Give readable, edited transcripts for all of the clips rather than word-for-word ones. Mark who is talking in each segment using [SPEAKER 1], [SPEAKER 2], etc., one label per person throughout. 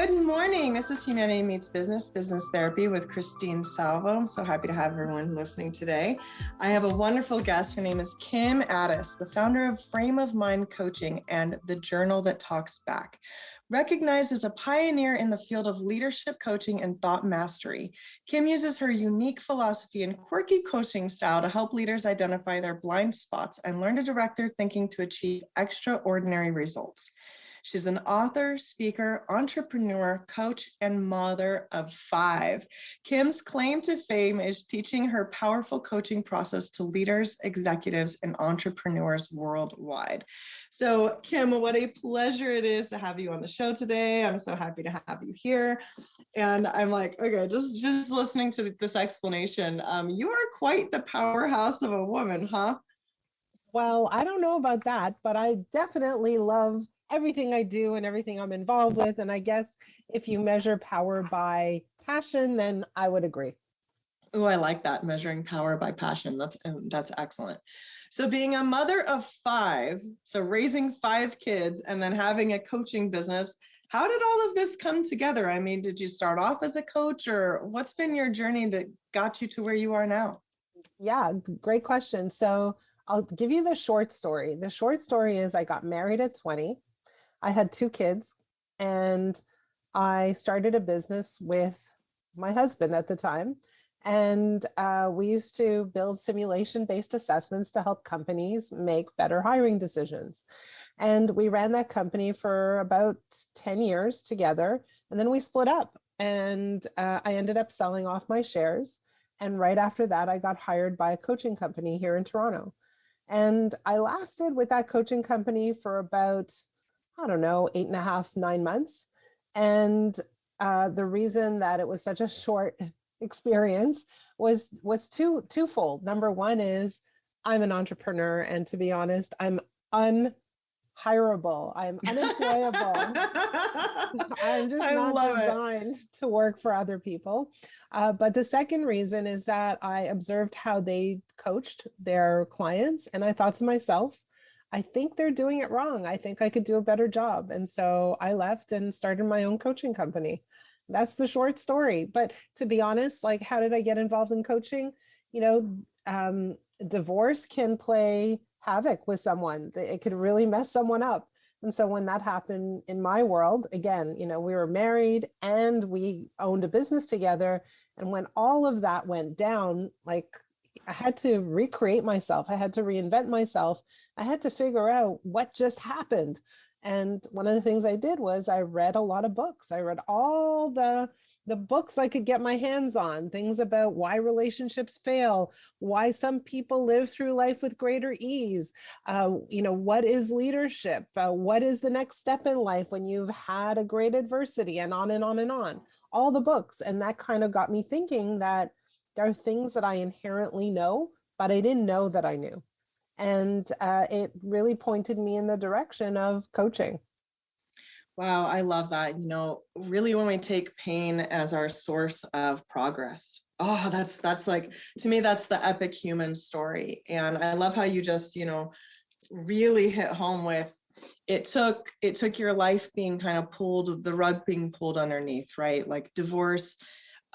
[SPEAKER 1] Good morning. This is Humanity Meets Business, Business Therapy with Christine Salvo. I'm so happy to have everyone listening today. I have a wonderful guest. Her name is Kim Ades, the founder of Frame of Mind Coaching and The Journal That Talks Back. Recognized as a pioneer in the field of leadership coaching and thought mastery, Kim uses her unique philosophy and quirky coaching style to help leaders identify their blind spots and learn to direct their thinking to achieve extraordinary results. She's an author, speaker, entrepreneur, coach, and mother of 5. Kim's claim to fame is teaching her powerful coaching process to leaders, executives, and entrepreneurs worldwide. So, Kim, what a pleasure it is to have you on the show today. I'm so happy to have you here. And I'm like, okay, just listening to this explanation, you are quite the powerhouse of a woman, huh?
[SPEAKER 2] Well, I don't know about that, but I definitely love everything I do and everything I'm involved with. And I guess if you measure power by passion, then I would agree.
[SPEAKER 1] Oh, I like that, measuring power by passion. That's excellent. So being a mother of 5, so raising 5 kids and then having a coaching business, how did all of this come together? I mean, did you start off as a coach, or what's been your journey that got you to where you are now?
[SPEAKER 2] Yeah, great question. So I'll give you the short story. The short story is I got married at 20. I had 2 kids, and I started a business with my husband at the time. And we used to build simulation-based assessments to help companies make better hiring decisions. And we ran that company for about 10 years together. And then we split up, and I ended up selling off my shares. And right after that, I got hired by a coaching company here in Toronto. And I lasted with that coaching company for about, I don't know, 8.5, 9 months. And the reason that it was such a short experience was twofold. Number one is I'm an entrepreneur, and to be honest, I'm unhireable. I'm unemployable. I'm just not designed to work for other people. But the second reason is that I observed how they coached their clients, and I thought to myself, I think they're doing it wrong. I think I could do a better job. And so I left and started my own coaching company. That's the short story. But to be honest, like, how did I get involved in coaching? Divorce can play havoc with someone. It could really mess someone up. And so when that happened in my world, again, we were married and we owned a business together. And when all of that went down, like, I had to recreate myself. I had to reinvent myself. I had to figure out what just happened. And one of the things I did was I read a lot of books. I read all the books I could get my hands on, things about why relationships fail, why some people live through life with greater ease. What is leadership? What is the next step in life when you've had a great adversity, and on and on and on. All the books. And that kind of got me thinking that there are things that I inherently know, but I didn't know that I knew. And it really pointed me in the direction of coaching.
[SPEAKER 1] Wow, I love that. Really, when we take pain as our source of progress, that's like, to me, that's the epic human story. And I love how you just, really hit home with it took your life being kind of pulled, the rug being pulled underneath, right? Like divorce.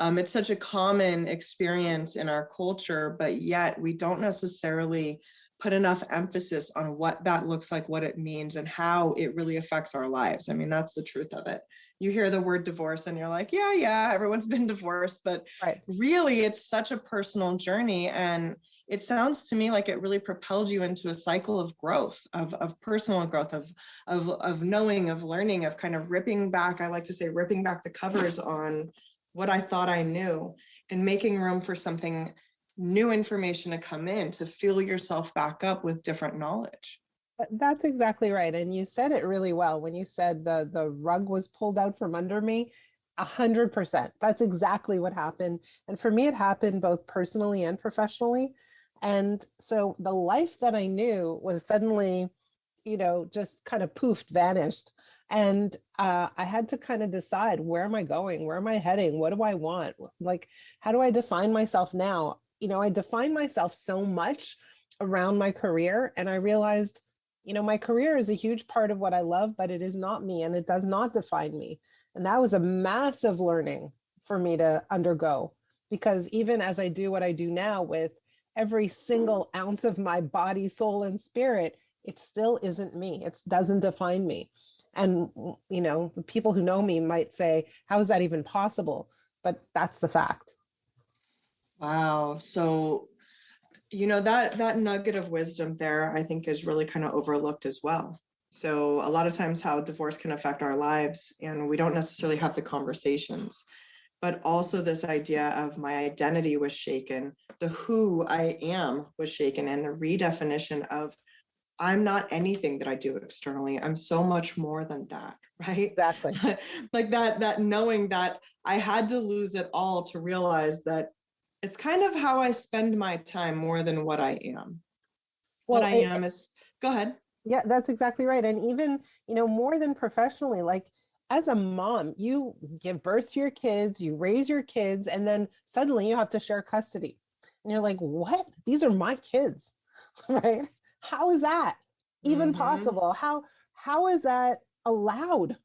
[SPEAKER 1] It's such a common experience in our culture, but yet we don't necessarily put enough emphasis on what that looks like, what it means, and how it really affects our lives. I mean, that's the truth of it. You hear the word divorce and you're like, yeah, everyone's been divorced, but
[SPEAKER 2] right.
[SPEAKER 1] Really, it's such a personal journey. And it sounds to me like it really propelled you into a cycle of growth, of personal growth, of knowing, of learning, of kind of ripping back, I like to say, ripping back the covers on what I thought I knew and making room for something new information to come in, to fill yourself back up with different knowledge.
[SPEAKER 2] That's exactly right. And you said it really well when you said the rug was pulled out from under me. 100%. That's exactly what happened. And for me, it happened both personally and professionally. And so the life that I knew was suddenly, just kind of poofed, vanished. And I had to kind of decide, where am I going? Where am I heading? What do I want? Like, how do I define myself now? I define myself so much around my career, and I realized my career is a huge part of what I love, but it is not me and it does not define me. And that was a massive learning for me to undergo, because even as I do what I do now with every single ounce of my body, soul, and spirit, it still isn't me. It doesn't define me. And, the people who know me might say, how is that even possible? But that's the fact.
[SPEAKER 1] Wow. So, that nugget of wisdom there, I think is really kind of overlooked as well. So a lot of times how divorce can affect our lives, and we don't necessarily have the conversations, but also this idea of my identity was shaken, the who I am was shaken, and the redefinition of I'm not anything that I do externally. I'm so much more than that, right?
[SPEAKER 2] Exactly.
[SPEAKER 1] Like that knowing that I had to lose it all to realize that it's kind of how I spend my time more than what I am. What
[SPEAKER 2] Well,
[SPEAKER 1] I am is, go ahead.
[SPEAKER 2] yeah, that's exactly right. And even, more than professionally, like as a mom, you give birth to your kids, you raise your kids, and then suddenly you have to share custody. And you're like, what? These are my kids, right? How is that even
[SPEAKER 1] Mm-hmm.
[SPEAKER 2] possible? How is that allowed?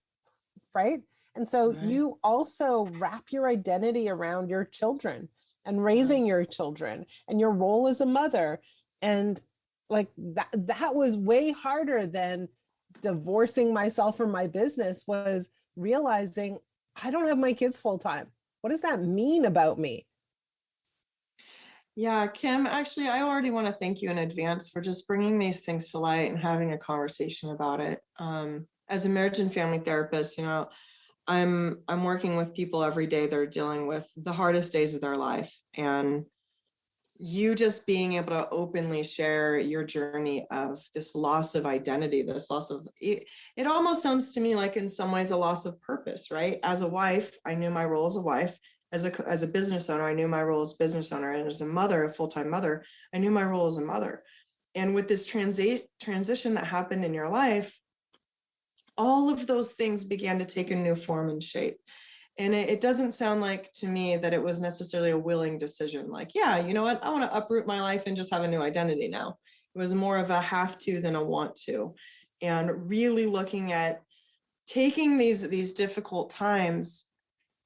[SPEAKER 2] Right? And so
[SPEAKER 1] Right.
[SPEAKER 2] you also wrap your identity around your children and
[SPEAKER 1] Yeah.
[SPEAKER 2] raising your children and your role as a mother. And like that was way harder than divorcing myself from my business, was realizing I don't have my kids full time. What does that mean about me?
[SPEAKER 1] Yeah, Kim, actually, I already want to thank you in advance for just bringing these things to light and having a conversation about it. As a marriage and family therapist, I'm working with people every day that are dealing with the hardest days of their life, and you just being able to openly share your journey of this loss of identity, this loss of it almost sounds to me like in some ways a loss of purpose, right? As a wife, I knew my role as a wife. As a business owner, I knew my role as a business owner. And as a mother, a full-time mother, I knew my role as a mother. And with this transition that happened in your life, all of those things began to take a new form and shape. And it doesn't sound like to me that it was necessarily a willing decision. Like, yeah, you know what? I want to uproot my life and just have a new identity now. It was more of a have to than a want to. And really looking at taking these difficult times,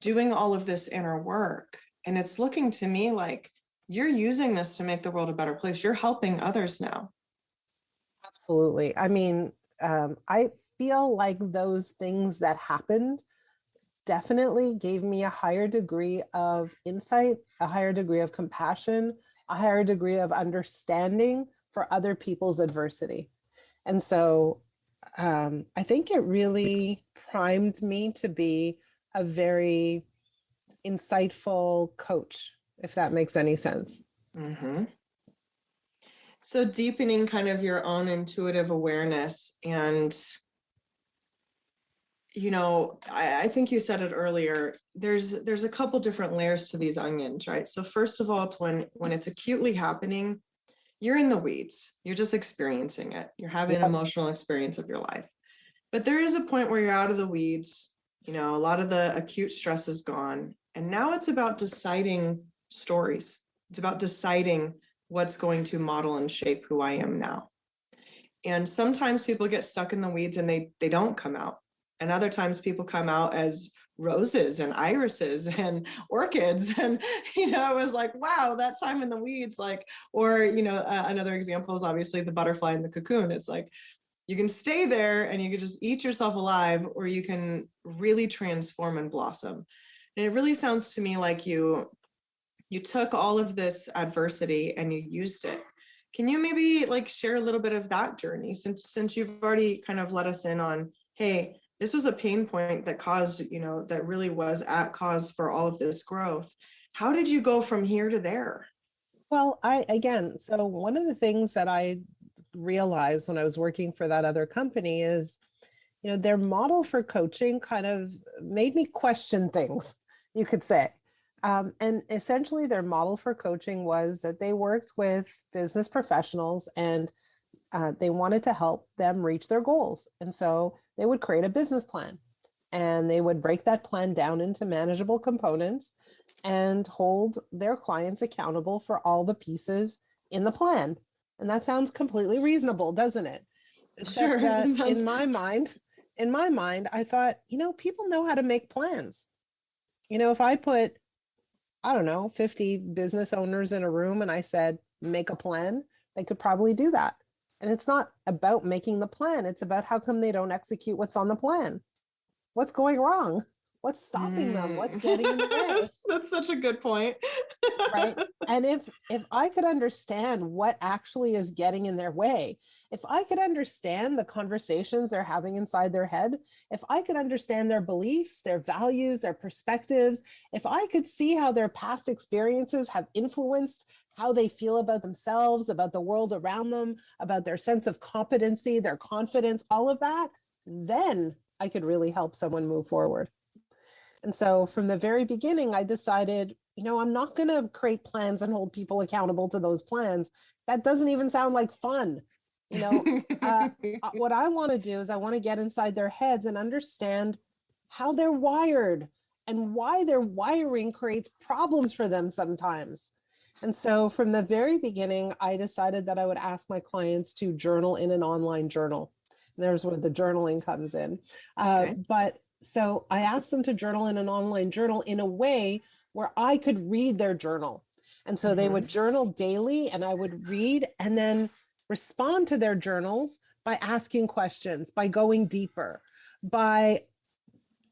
[SPEAKER 1] doing all of this inner work. And it's looking to me like you're using this to make the world a better place. You're helping others now.
[SPEAKER 2] Absolutely. I mean, I feel like those things that happened definitely gave me a higher degree of insight, a higher degree of compassion, a higher degree of understanding for other people's adversity. And so I think it really primed me to be a very insightful coach, if that makes any sense.
[SPEAKER 1] Mm-hmm. So deepening kind of your own intuitive awareness and I think you said it earlier, there's a couple different layers to these onions, right? So first of all, it's when it's acutely happening, you're in the weeds, you're just experiencing it, you're having an
[SPEAKER 2] Yep.
[SPEAKER 1] emotional experience of your life. But there is a point where you're out of the weeds, a lot of the acute stress is gone, and now it's about deciding stories. It's about deciding what's going to model and shape who I am now. And sometimes people get stuck in the weeds and they don't come out. And other times people come out as roses and irises and orchids. And, it was like, wow, that time in the weeds, like, or, another example is obviously the butterfly in the cocoon. It's like, you can stay there and you can just eat yourself alive, or you can really transform and blossom. And it really sounds to me like you took all of this adversity and you used it. Can you maybe like share a little bit of that journey, since you've already kind of let us in on, hey, this was a pain point that caused, that really was at cause for all of this growth. How did you go from here to there?
[SPEAKER 2] Well, so one of the things that I realized when I was working for that other company is, their model for coaching kind of made me question things, you could say. And essentially, their model for coaching was that they worked with business professionals and they wanted to help them reach their goals. And so they would create a business plan and they would break that plan down into manageable components and hold their clients accountable for all the pieces in the plan. And that sounds completely reasonable, doesn't it? Except that in my mind, I thought, people know how to make plans. If I put, I don't know, 50 business owners in a room and I said, make a plan, they could probably do that. And it's not about making the plan. It's about how come they don't execute what's on the plan. What's going wrong? What's stopping them? What's getting in the way?
[SPEAKER 1] That's such a good point.
[SPEAKER 2] Right. And if I could understand what actually is getting in their way, if I could understand the conversations they're having inside their head, if I could understand their beliefs, their values, their perspectives, if I could see how their past experiences have influenced how they feel about themselves, about the world around them, about their sense of competency, their confidence, all of that, then I could really help someone move forward. And so from the very beginning, I decided, I'm not going to create plans and hold people accountable to those plans. That doesn't even sound like fun. What I want to do is I want to get inside their heads and understand how they're wired and why their wiring creates problems for them sometimes. And so from the very beginning, I decided that I would ask my clients to journal in an online journal. And there's where the journaling comes in.
[SPEAKER 1] Okay.
[SPEAKER 2] So I asked them to journal in an online journal in a way where I could read their journal. And so they would journal daily and I would read and then respond to their journals by asking questions, by going deeper, by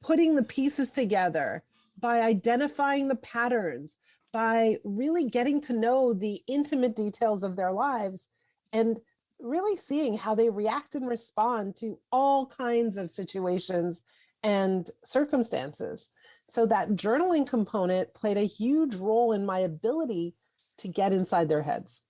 [SPEAKER 2] putting the pieces together, by identifying the patterns, by really getting to know the intimate details of their lives and really seeing how they react and respond to all kinds of situations and circumstances. So that journaling component played a huge role in my ability to get inside their heads.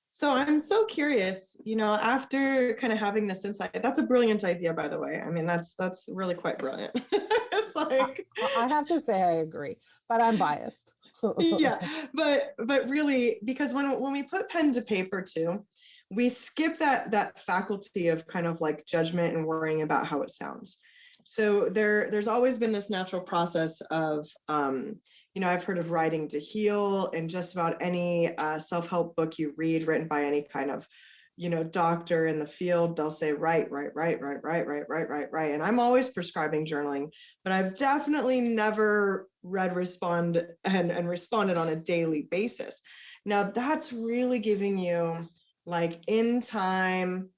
[SPEAKER 1] So I'm so curious, after kind of having this insight, that's a brilliant idea, by the way. I mean, that's really quite brilliant. It's like,
[SPEAKER 2] I have to say I agree, but I'm biased.
[SPEAKER 1] Yeah, but really, because when we put pen to paper too, we skip that faculty of kind of like judgment and worrying about how it sounds. So there's always been this natural process of, I've heard of writing to heal, and just about any self-help book you read written by any kind of, doctor in the field, they'll say, write. And I'm always prescribing journaling, but I've definitely never responded on a daily basis. Now that's really giving you like in time,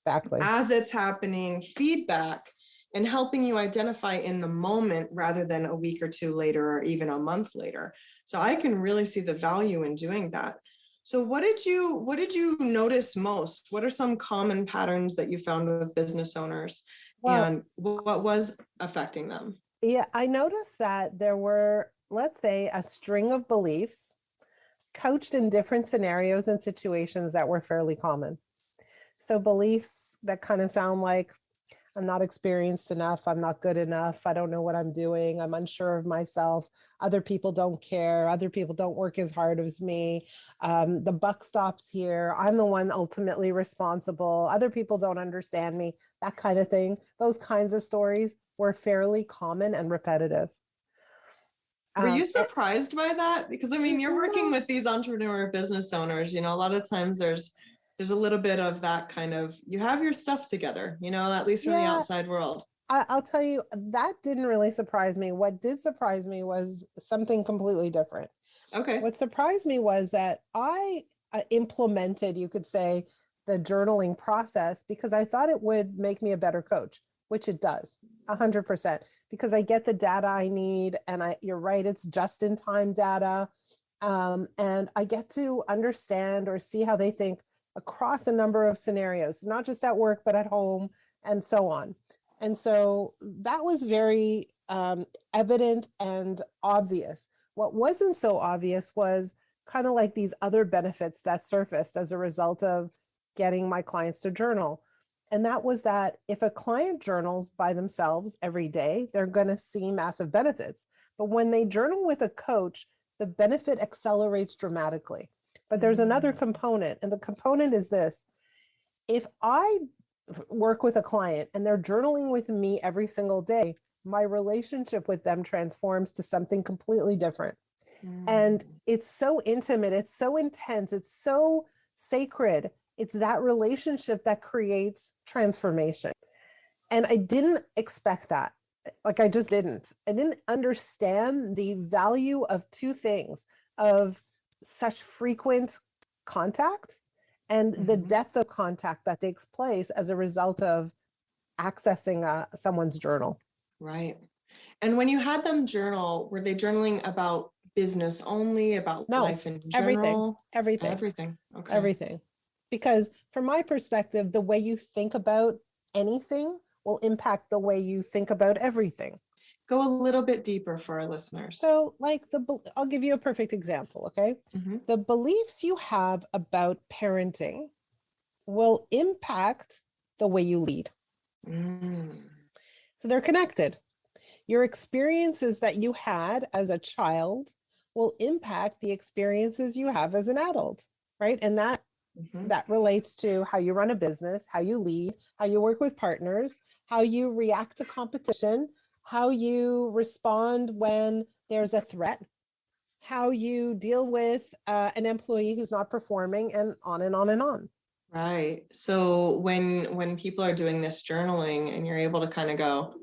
[SPEAKER 2] exactly,
[SPEAKER 1] as it's happening, feedback, and helping you identify in the moment rather than a week or two later or even a month later. So I can really see the value in doing that. So what did you notice most? What are some common patterns that you found with business owners, and what was affecting them?
[SPEAKER 2] Yeah, I noticed that there were, let's say, a string of beliefs couched in different scenarios and situations that were fairly common. So beliefs that kind of sound like, I'm not experienced enough, I'm not good enough, I don't know what I'm doing, I'm unsure of myself, other people don't care, other people don't work as hard as me, the buck stops here, I'm the one ultimately responsible, other people don't understand me, that kind of thing. Those kinds of stories were fairly common and repetitive.
[SPEAKER 1] Were you surprised by that? Because I mean, you're working with these entrepreneur business owners, a lot of times there's a little bit of that kind of, you have your stuff together, at least from the outside world.
[SPEAKER 2] I'll tell you, that didn't really surprise me. What did surprise me was something completely different.
[SPEAKER 1] Okay.
[SPEAKER 2] What surprised me was that I implemented, you could say, the journaling process because I thought it would make me a better coach, which it does 100%, because I get the data I need. And you're right, it's just in time data. And I get to understand or see how they think across a number of scenarios, not just at work, but at home and so on. And so that was very evident and obvious. What wasn't so obvious was kind of like these other benefits that surfaced as a result of getting my clients to journal. And that was that if a client journals by themselves every day, they're going to see massive benefits. But when they journal with a coach, the benefit accelerates dramatically. But there's another component, and the component is this. If I work with a client and they're journaling with me every single day, my relationship with them transforms to something completely different. And it's so intimate, it's so intense, it's so sacred. It's that relationship that creates transformation. And I didn't expect that. Like I just didn't. I didn't understand the value of two things, of such frequent contact and the depth of contact that takes place as a result of accessing someone's journal.
[SPEAKER 1] Right. And when you had them journal, were they journaling about business only, about
[SPEAKER 2] No,
[SPEAKER 1] life in general? Everything. Okay.
[SPEAKER 2] Everything. Because from my perspective, the way you think about anything will impact the way you think about everything.
[SPEAKER 1] Go a little bit deeper for our listeners.
[SPEAKER 2] So like I'll give you a perfect example, okay? The beliefs you have about parenting will impact the way you lead. So they're connected. Your experiences that you had as a child will impact the experiences you have as an adult, right? And that relates to how you run a business, how you lead, how you work with partners, how you react to competition, how you respond when there's a threat, how you deal with an employee who's not performing, and on and on and on.
[SPEAKER 1] Right. So when people are doing this journaling and you're able to kind of go,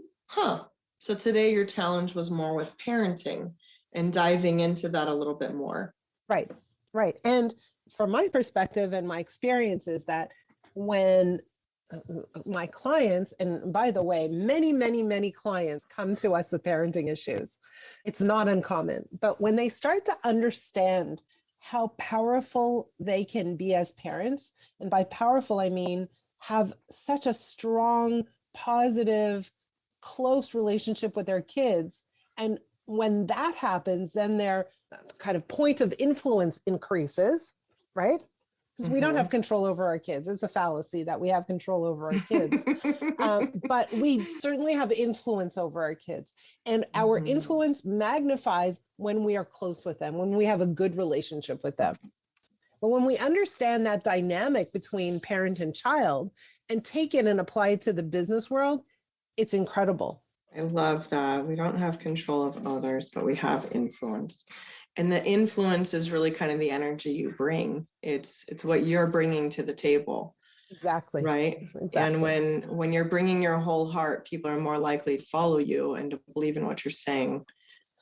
[SPEAKER 1] so today your challenge was more with parenting and diving into that a little bit more.
[SPEAKER 2] Right. And from my perspective and my experience is that when my clients, and by the way, many clients come to us with parenting issues. It's not uncommon, but when they start to understand how powerful they can be as parents, and by powerful, I mean have such a strong, positive, close relationship with their kids. And when that happens, then their kind of point of influence increases, right? Because we don't have control over our kids. It's a fallacy that we have control over our kids. But we certainly have influence over our kids. And our influence magnifies when we are close with them, when we have a good relationship with them. But when we understand that dynamic between parent and child and take it and apply it to the business world, it's incredible.
[SPEAKER 1] I love that. We don't have control of others, but we have influence. And the influence is really kind of the energy you bring. It's what you're bringing to the table.
[SPEAKER 2] Exactly.
[SPEAKER 1] Right. Exactly. And when you're bringing your whole heart, people are more likely to follow you and to believe in what you're saying,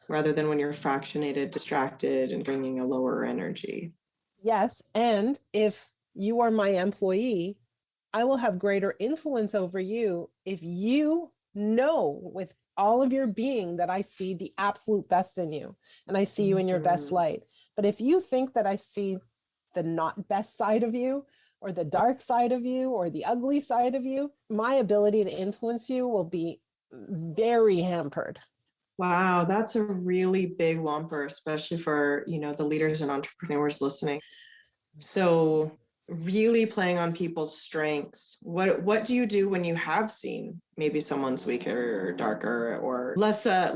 [SPEAKER 1] rather than when you're fractionated, distracted, and bringing a lower energy.
[SPEAKER 2] Yes. And if you are my employee, I will have greater influence over you if you know with all of your being that I see the absolute best in you and I see you in your best light. But if you think that I see the not best side of you or the dark side of you or the ugly side of you, my ability to influence you will be very hampered.
[SPEAKER 1] Wow, that's a really big whomper, especially for, the leaders and entrepreneurs listening. So really playing on people's strengths. What do you do when you have seen maybe someone's weaker or darker or less a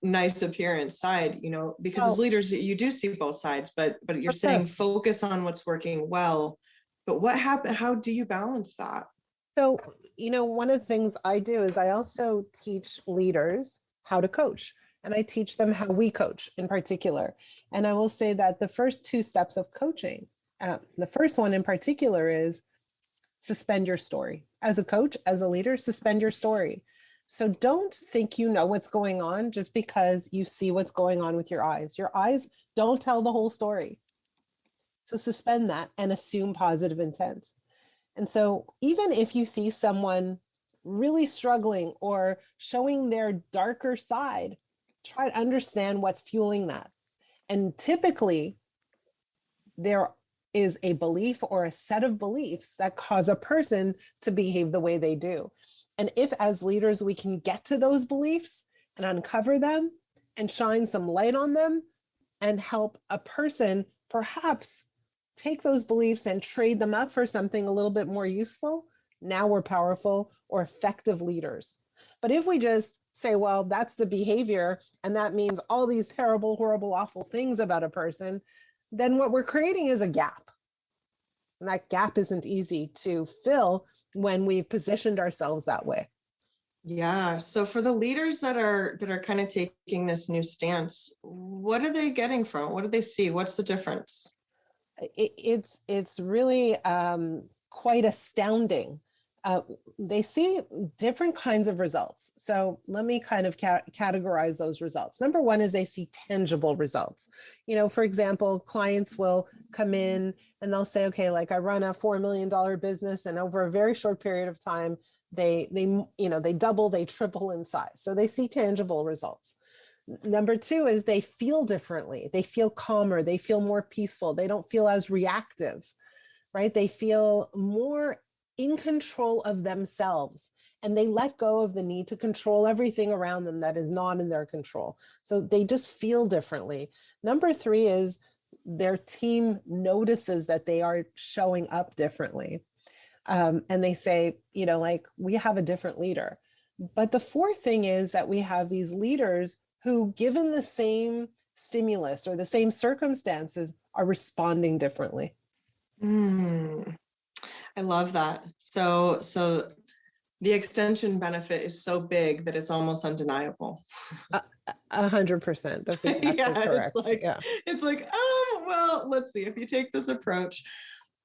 [SPEAKER 1] nice appearance side, because as leaders you do see both sides, but you're saying focus on what's working well. But what happened? How do you balance that?
[SPEAKER 2] So, one of the things I do is I also teach leaders how to coach. And I teach them how we coach in particular. And I will say that the first two steps of coaching, the first one in particular is suspend your story. As a coach, as a leader, suspend your story. So don't think you know what's going on just because you see what's going on with your eyes. Your eyes don't tell the whole story. So suspend that and assume positive intent. And so even if you see someone really struggling or showing their darker side, try to understand what's fueling that. And typically, there is a belief or a set of beliefs that cause a person to behave the way they do. And if as leaders, we can get to those beliefs and uncover them and shine some light on them and help a person perhaps take those beliefs and trade them up for something a little bit more useful, now we're powerful or effective leaders. But if we just say, well, that's the behavior, and that means all these terrible, horrible, awful things about a person, then what we're creating is a gap. And that gap isn't easy to fill when we've positioned ourselves that way.
[SPEAKER 1] Yeah. So for the leaders that are kind of taking this new stance, what are they getting from it? What do they see? What's the difference?
[SPEAKER 2] It's really quite astounding. They see different kinds of results. So let me kind of categorize those results. Number one is they see tangible results. For example, clients will come in and they'll say, okay, like I run a $4 million business, and over a very short period of time, they double, they triple in size. So they see tangible results. Number two is they feel differently. They feel calmer. They feel more peaceful. They don't feel as reactive, right? They feel more in control of themselves, and they let go of the need to control everything around them that is not in their control. So they just feel differently. Number three is their team notices that they are showing up differently. And they say, like, we have a different leader. But the fourth thing is that we have these leaders who, given the same stimulus or the same circumstances, are responding differently.
[SPEAKER 1] I love that. So the extension benefit is so big that it's almost undeniable.
[SPEAKER 2] 100%. That's exactly correct.
[SPEAKER 1] It's like, well, let's see if you take this approach.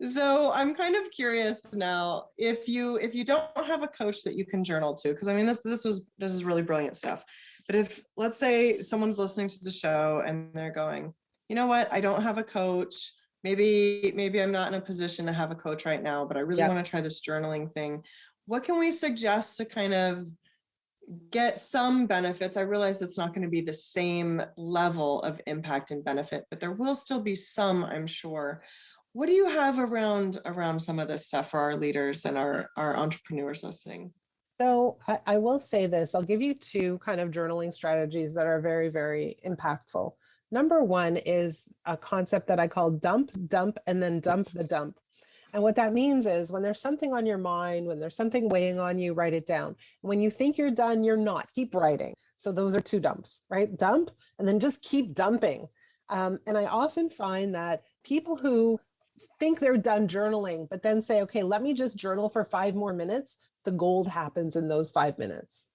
[SPEAKER 1] So I'm kind of curious now, if you don't have a coach that you can journal to, because I mean, this is really brilliant stuff. But if, let's say, someone's listening to the show and they're going, you know what, I don't have a coach. Maybe I'm not in a position to have a coach right now, but I really want to try this journaling thing. What can we suggest to kind of get some benefits? I realize it's not going to be the same level of impact and benefit, but there will still be some, I'm sure. What do you have around some of this stuff for our leaders and our entrepreneurs listening?
[SPEAKER 2] So I will say this, I'll give you two kind of journaling strategies that are very, very impactful. Number one is a concept that I call dump, and then dump the dump. And what that means is when there's something on your mind, when there's something weighing on you, write it down. When you think you're done, you're not. Keep writing. So those are two dumps, right? Dump, and then just keep dumping. And I often find that people who think they're done journaling, but then say, okay, let me just journal for 5 more minutes, the gold happens in those 5 minutes.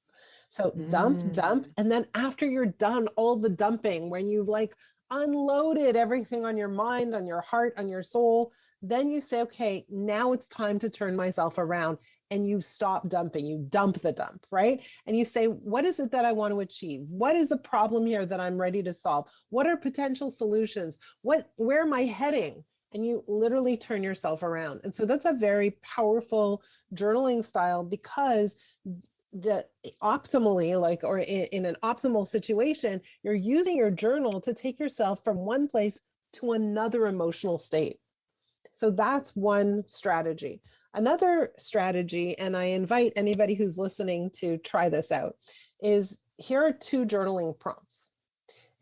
[SPEAKER 2] So dump. And then after you're done all the dumping, when you've like unloaded everything on your mind, on your heart, on your soul, then you say, okay, now it's time to turn myself around. And you stop dumping, you dump the dump, right? And you say, what is it that I want to achieve? What is the problem here that I'm ready to solve? What are potential solutions? Where am I heading? And you literally turn yourself around. And so that's a very powerful journaling style, because optimally, or in an optimal situation, you're using your journal to take yourself from one place to another emotional state. So that's one strategy. Another strategy, and I invite anybody who's listening to try this out, is here are 2 journaling prompts.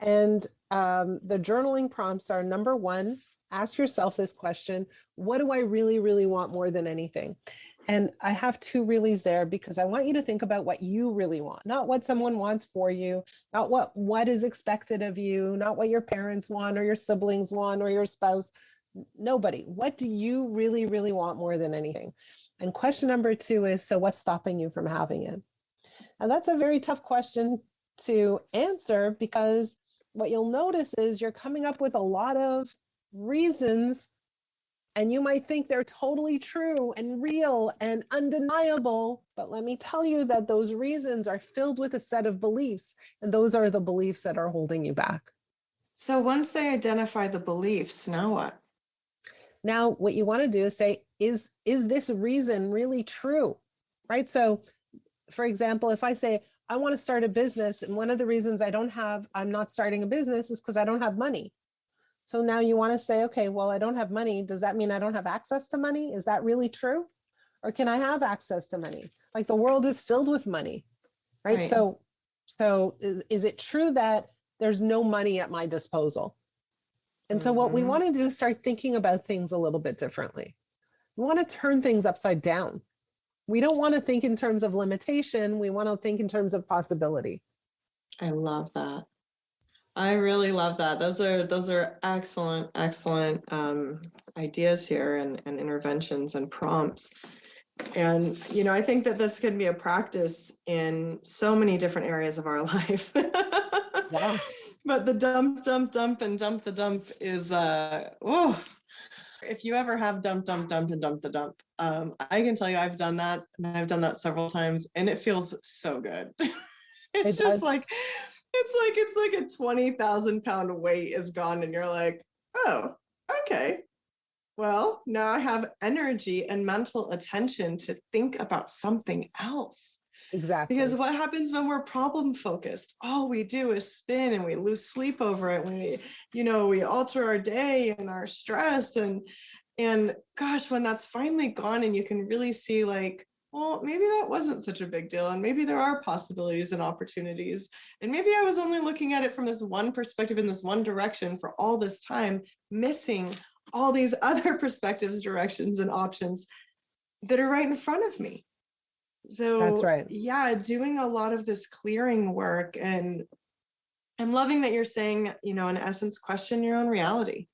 [SPEAKER 2] And the journaling prompts are, number one, ask yourself this question: what do I really, really want more than anything? And I have 2 reallys there because I want you to think about what you really want, not what someone wants for you, not what is expected of you, not what your parents want or your siblings want or your spouse. Nobody. What do you really, really want more than anything? And question number 2 is, so what's stopping you from having it? And that's a very tough question to answer, because what you'll notice is you're coming up with a lot of reasons, and you might think they're totally true and real and undeniable. But let me tell you that those reasons are filled with a set of beliefs, and those are the beliefs that are holding you back.
[SPEAKER 1] So once they identify the beliefs, now what?
[SPEAKER 2] Now, what you want to do is say, is this reason really true? Right? So, for example, if I say, I want to start a business, and one of the reasons I'm not starting a business is because I don't have money. So now you want to say, okay, well, I don't have money. Does that mean I don't have access to money? Is that really true? Or can I have access to money? Like, the world is filled with money, right? So is it true that there's no money at my disposal? And so what we want to do is start thinking about things a little bit differently. We want to turn things upside down. We don't want to think in terms of limitation. We want to think in terms of possibility.
[SPEAKER 1] I love that. I really love that. Those are excellent ideas here, and interventions and prompts. And, I think that this can be a practice in so many different areas of our life.
[SPEAKER 2] Yeah.
[SPEAKER 1] But the dump, and dump the dump is, If you ever have dump, dump, dump, and dump the dump, I can tell you I've done that, and I've done that several times, and it feels so good. It's
[SPEAKER 2] It
[SPEAKER 1] just
[SPEAKER 2] does.
[SPEAKER 1] like, it's like a 20,000 pound weight is gone, and you're like, oh, okay. Well, now I have energy and mental attention to think about something else. Because
[SPEAKER 2] Exactly.
[SPEAKER 1] what happens when we're problem focused? All we do is spin and we lose sleep over it. We alter our day and our stress and gosh, when that's finally gone and you can really see like, well, maybe that wasn't such a big deal. And maybe there are possibilities and opportunities. And maybe I was only looking at it from this one perspective in this one direction for all this time, missing all these other perspectives, directions, and options that are right in front of me.
[SPEAKER 2] That's
[SPEAKER 1] So
[SPEAKER 2] right.
[SPEAKER 1] yeah, doing a lot of this clearing work, and I'm loving that you're saying, in essence, question your own reality,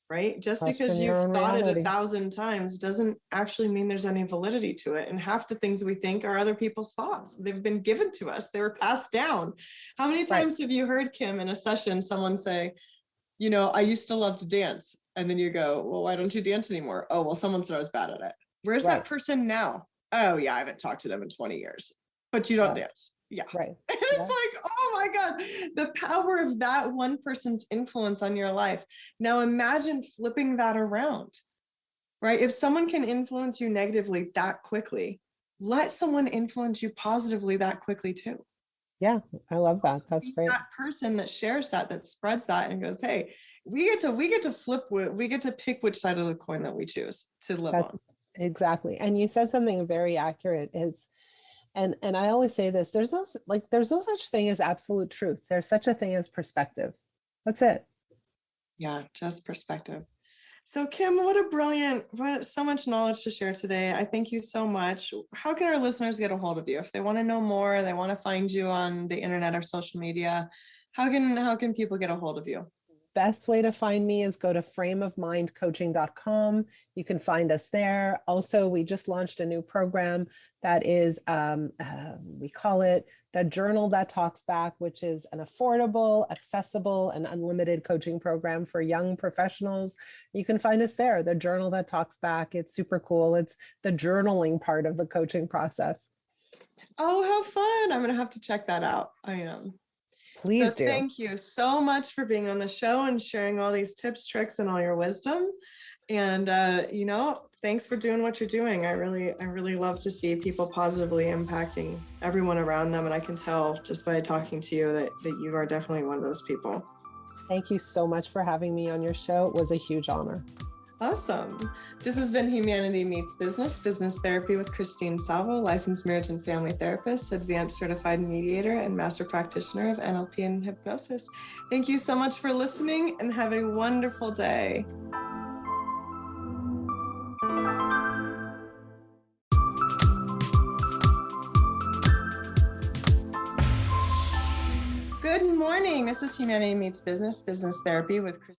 [SPEAKER 1] right? Just because
[SPEAKER 2] Question your
[SPEAKER 1] you've
[SPEAKER 2] own
[SPEAKER 1] thought it
[SPEAKER 2] reality.
[SPEAKER 1] 1,000 times doesn't actually mean there's any validity to it. And half the things we think are other people's thoughts. They've been given to us. They were passed down. How many
[SPEAKER 2] Right.
[SPEAKER 1] times have you heard, Kim, in a session, someone say, I used to love to dance. And then you go, well, why don't you dance anymore? Oh, well, someone said I was bad at it. Where's
[SPEAKER 2] Right.
[SPEAKER 1] that person now? Oh, yeah, I haven't talked to them in 20 years, but you don't
[SPEAKER 2] Yeah.
[SPEAKER 1] dance. Yeah.
[SPEAKER 2] Right.
[SPEAKER 1] And
[SPEAKER 2] Yeah.
[SPEAKER 1] it's like, oh my God, the power of that one person's influence on your life. Now imagine flipping that around, right? If someone can influence you negatively that quickly, let someone influence you positively that quickly too.
[SPEAKER 2] Yeah. I love that. That's
[SPEAKER 1] Be
[SPEAKER 2] great.
[SPEAKER 1] that person that shares that spreads that and goes, hey, we get to flip, we get to pick which side of the coin that we choose to live
[SPEAKER 2] That
[SPEAKER 1] on.
[SPEAKER 2] exactly. And you said something very accurate is, and I always say this, there's no such thing as absolute truth. There's such a thing as perspective. That's it.
[SPEAKER 1] Yeah, just perspective. So Kim, so much knowledge to share today. I thank you so much. How can our listeners get a hold of you? If they want to know more, they want to find you on the internet or social media, how can people get a hold of you?
[SPEAKER 2] Best way to find me is go to frameofmindcoaching.com. You can find us there. Also, we just launched a new program that is, we call it the Journal That Talks Back, which is an affordable, accessible, and unlimited coaching program for young professionals. You can find us there, the Journal That Talks Back. It's super cool. It's the journaling part of the coaching process.
[SPEAKER 1] Oh, how fun. I'm going to have to check that out. I am. So
[SPEAKER 2] Please do.
[SPEAKER 1] thank you so much for being on the show and sharing all these tips, tricks, and all your wisdom. And thanks for doing what you're doing. I really love to see people positively impacting everyone around them. And I can tell just by talking to you that you are definitely one of those people.
[SPEAKER 2] Thank you so much for having me on your show. It was a huge honor.
[SPEAKER 1] Awesome. This has been Humanity Meets Business, Business Therapy with Christine Salvo, licensed marriage and family therapist, advanced certified mediator, and master practitioner of NLP and hypnosis. Thank you so much for listening and have a wonderful day. Good morning. This is Humanity Meets Business, Business Therapy with Christine.